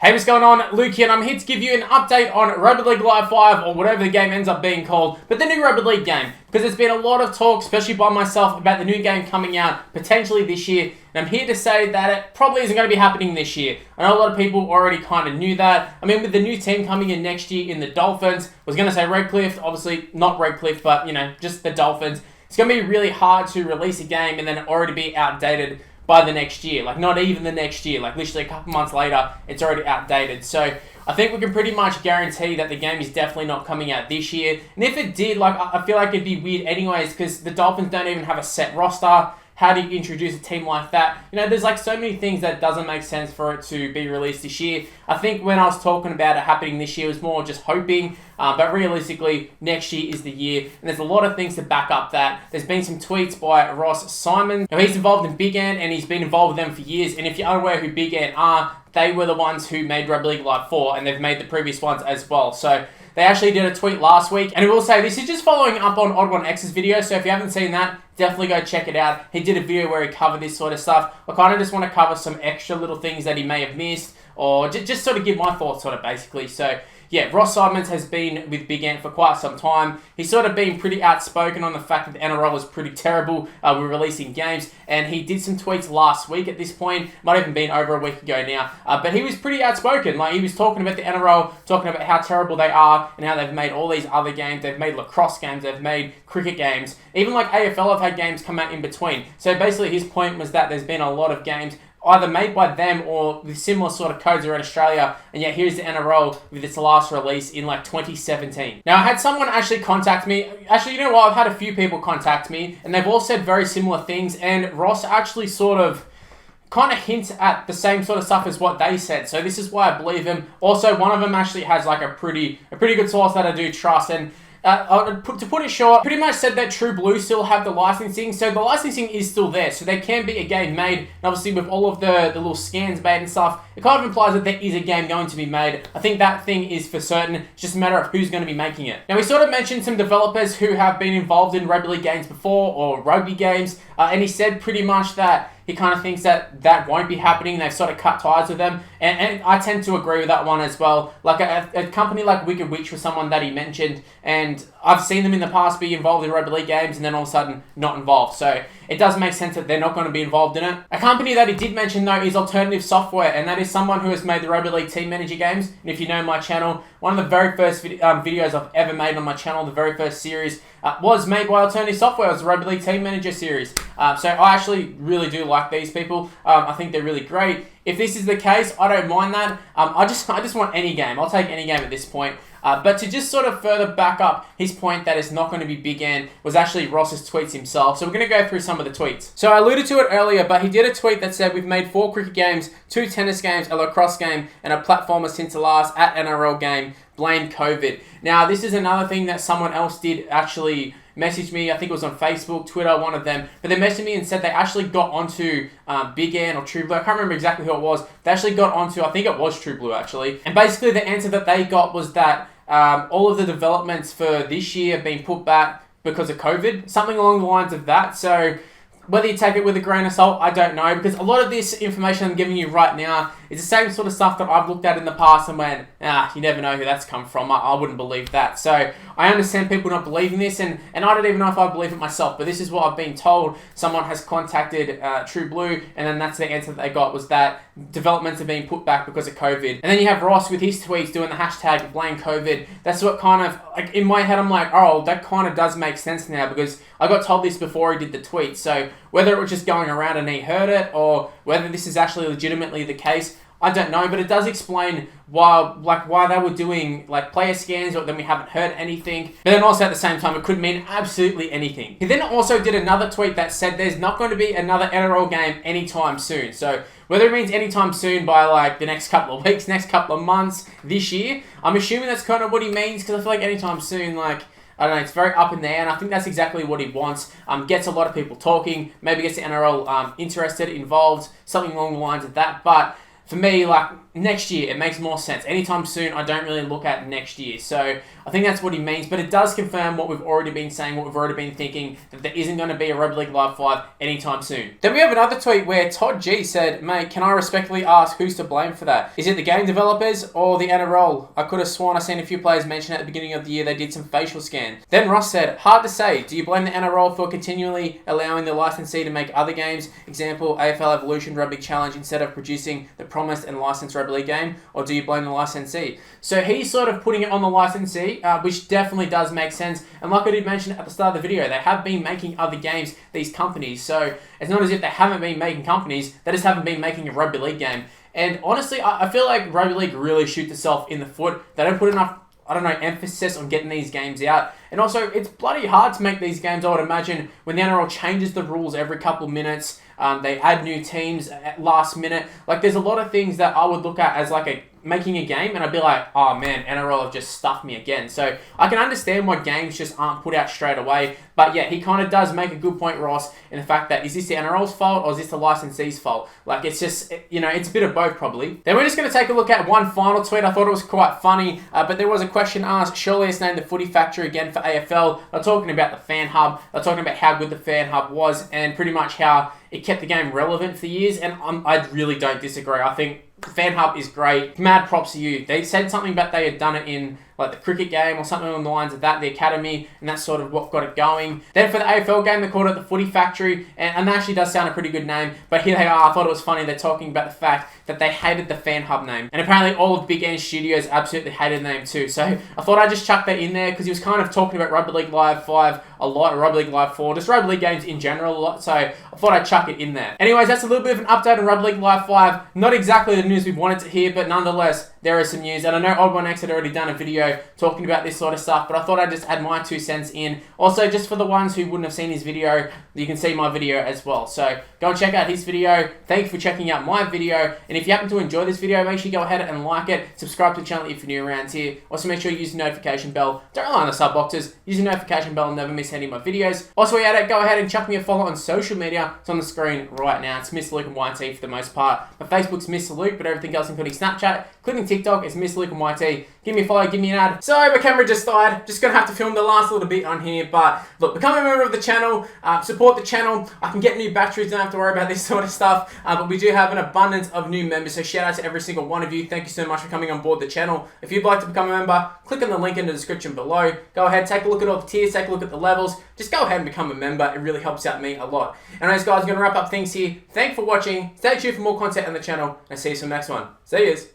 Hey, what's going on? Luke here, and I'm here to give you an update on Rugby League Live 5, or whatever the game ends up being called, but the new Rugby League game, because there's been a lot of talk, especially by myself, about the new game coming out potentially this year, and I'm here to say that it probably isn't going to be happening this year. I know a lot of people already kind of knew that. I mean, with the new team coming in next year in the Dolphins, I was going to say Redcliffe, obviously not Redcliffe, but, just the Dolphins. It's going to be really hard to release a game and then it already be outdated by the next year. Like, not even the next year. Like, literally a couple months later, it's already outdated. So, I think we can pretty much guarantee that the game is definitely not coming out this year. And if it did, I feel like it'd be weird anyways, because the Dolphins don't even have a set roster. How do you introduce a team like that? There's so many things that doesn't make sense for it to be released this year. I think when I was talking about it happening this year, it was more just hoping, but realistically, next year is the year. And there's a lot of things to back up that. There's been some tweets by Symons. Now, he's involved in Big Ant, and he's been involved with them for years. And if you're unaware who Big Ant are, they were the ones who made Rugby League Live 4, and they've made the previous ones as well. So, they actually did a tweet last week, and I will say this is just following up on Odd One X's video, so if you haven't seen that, definitely go check it out. He did a video where he covered this sort of stuff. I kind of just want to cover some extra little things that he may have missed, or just sort of give my thoughts on it, basically. So, yeah, Symons has been with Big Ant for quite some time. He's sort of been pretty outspoken on the fact that the NRL is pretty terrible with releasing games, and he did some tweets last week at this point. Might have even been over a week ago now, but he was pretty outspoken. He was talking about the NRL, talking about how terrible they are, and how they've made all these other games. They've made lacrosse games, they've made cricket games. Even AFL have had games come out in between. So basically his point was that there's been a lot of games either made by them or with similar sort of codes around Australia, and yet here's the NRL with its last release in 2017. Now, I had someone actually contact me. Actually, you know what? I've had a few people contact me, and they've all said very similar things, and Ross actually sort of kind of hints at the same sort of stuff as what they said. So this is why I believe him. Also, one of them actually has a pretty good source that I do trust, and to put it short, pretty much said that True Blue still have the licensing, so the licensing is still there, so there can be a game made, and obviously with all of the little scans made and stuff, it kind of implies that there is a game going to be made. I think that thing is for certain. It's just a matter of who's going to be making it. Now, we sort of mentioned some developers who have been involved in Rugby League games before, or rugby games, and he said pretty much that he kind of thinks that won't be happening. They've sort of cut ties with them. And I tend to agree with that one as well. A company like Wicked Witch was someone that he mentioned. And I've seen them in the past be involved in Rugby League games and then all of a sudden not involved. So it does make sense that they're not going to be involved in it. A company that he did mention, though, is Alternative Software. And that is someone who has made the Rugby League Team Manager games. And if you know my channel, one of the very first videos I've ever made on my channel, the very first series, was made by Alternative Software. It was the Rugby League Team Manager series. So I actually really do like these people. I think they're really great. If this is the case, I don't mind that. I just want any game. I'll take any game at this point. But to just sort of further back up his point that it's not going to be Big Ant was actually Ross's tweets himself. So we're going to go through some of the tweets. So I alluded to it earlier, but he did a tweet that said, "We've made 4 cricket games, 2 tennis games, a lacrosse game, and a platformer since the last @NRL game. Blame COVID." Now, this is another thing that someone else did actually message me. I think it was on Facebook, Twitter, one of them. But they messaged me and said they actually got onto Big Ant or True Blue. I can't remember exactly who it was. They actually got onto, I think it was True Blue actually. And basically the answer that they got was that all of the developments for this year have been put back because of COVID. Something along the lines of that. So whether you take it with a grain of salt, I don't know, because a lot of this information I'm giving you right now is the same sort of stuff that I've looked at in the past and went, you never know who that's come from. I wouldn't believe that. So I understand people not believing this, and I don't even know if I believe it myself, but this is what I've been told. Someone has contacted True Blue, and then that's the answer that they got, was that developments are being put back because of COVID. And then you have Ross with his tweets doing the hashtag blame COVID. That's what kind of, in my head, I'm like, oh, that kind of does make sense now, because I got told this before he did the tweet. So whether it was just going around and he heard it, or whether this is actually legitimately the case, I don't know, but it does explain why they were doing player scans, or then we haven't heard anything. But then also at the same time, it could mean absolutely anything. He then also did another tweet that said there's not going to be another NRL game anytime soon. So whether it means anytime soon by the next couple of weeks, next couple of months, this year, I'm assuming that's kind of what he means, because I feel like anytime soon, I don't know, it's very up in the air, and I think that's exactly what he wants. Gets a lot of people talking, maybe gets the NRL interested, involved, something along the lines of that. But for me, next year, it makes more sense. Anytime soon, I don't really look at next year. So I think that's what he means, but it does confirm what we've already been saying, what we've already been thinking, that there isn't going to be a Rugby League Live 5 anytime soon. Then we have another tweet where Todd G said, mate, can I respectfully ask who's to blame for that? Is it the game developers or the NRL? I could have sworn I seen a few players mention at the beginning of the year they did some facial scans. Then Ross said, hard to say. Do you blame the NRL for continually allowing the licensee to make other games, example AFL Evolution Rugby Challenge, instead of producing the promised and licensed Rugby League game, or do you blame the licensee? So he's sort of putting it on the licensee, which definitely does make sense. And like I did mention at the start of the video, they have been making other games, these companies. So it's not as if they haven't been making companies, they just haven't been making a Rugby League game. And honestly, I feel like Rugby League really shoots itself in the foot. They don't put enough, emphasis on getting these games out. And also, it's bloody hard to make these games, I would imagine, when the NRL changes the rules every couple of minutes. They add new teams at last minute. Like, there's a lot of things that I would look at as like making a game, and I'd be like, oh man, NRL have just stuffed me again. So I can understand why games just aren't put out straight away. But yeah, he kind of does make a good point, Ross, in the fact that, is this the NRL's fault or is this the licensee's fault? Like, it's just, it's a bit of both probably. Then we're just going to take a look at one final tweet. I thought it was quite funny, but there was a question asked, surely it's named the Footy Factory again for AFL. They're talking about the fan hub. They're talking about how good the fan hub was and pretty much how it kept the game relevant for years. And I really don't disagree. I think the fan hub is great. Mad props to you. They said something about they had done it in like the cricket game or something along the lines of that, the academy, and that's sort of what got it going. Then for the AFL game, they called it the Footy Factory, and that actually does sound a pretty good name, but here they are. I thought it was funny. They're talking about the fact that they hated the fan hub name, and apparently all of Big N Studios absolutely hated the name too. So I thought I'd just chuck that in there because he was kind of talking about Rugby League Live 5 a lot, or Rugby League Live 4, just Rugby League games in general a lot, so I thought I'd chuck it in there. Anyways, that's a little bit of an update on Rugby League Live 5. Not exactly the news we wanted to hear, but nonetheless, there is some news. And I know Odd One X had already done a video talking about this sort of stuff, but I thought I'd just add my 2 cents in. Also, just for the ones who wouldn't have seen his video, you can see my video as well. So go and check out his video. Thank you for checking out my video. And if you happen to enjoy this video, make sure you go ahead and like it. Subscribe to the channel if you're new around here. Also, make sure you use the notification bell. Don't rely on the sub boxes. Use the notification bell and never miss any of my videos. Also, while you're at it, go ahead and chuck me a follow on social media. It's on the screen right now. It's Mr. Luke and YT for the most part. My Facebook's Mr. Luke, but everything else, including Snapchat, including TikTok, is Mr. Luke and YT. Give me a follow, give me an ad. Sorry, my camera just died. Just gonna have to film the last little bit on here. But look, become a member of the channel. Support the channel. I can get new batteries. Don't have to worry about this sort of stuff. But we do have an abundance of new members. So shout out to every single one of you. Thank you so much for coming on board the channel. If you'd like to become a member, click on the link in the description below. Go ahead, take a look at all the tiers, take a look at the levels. Just go ahead and become a member. It really helps out me a lot. Anyways, guys, I'm gonna wrap up things here. Thanks for watching. Stay tuned for more content on the channel, and see you some next one. See yous.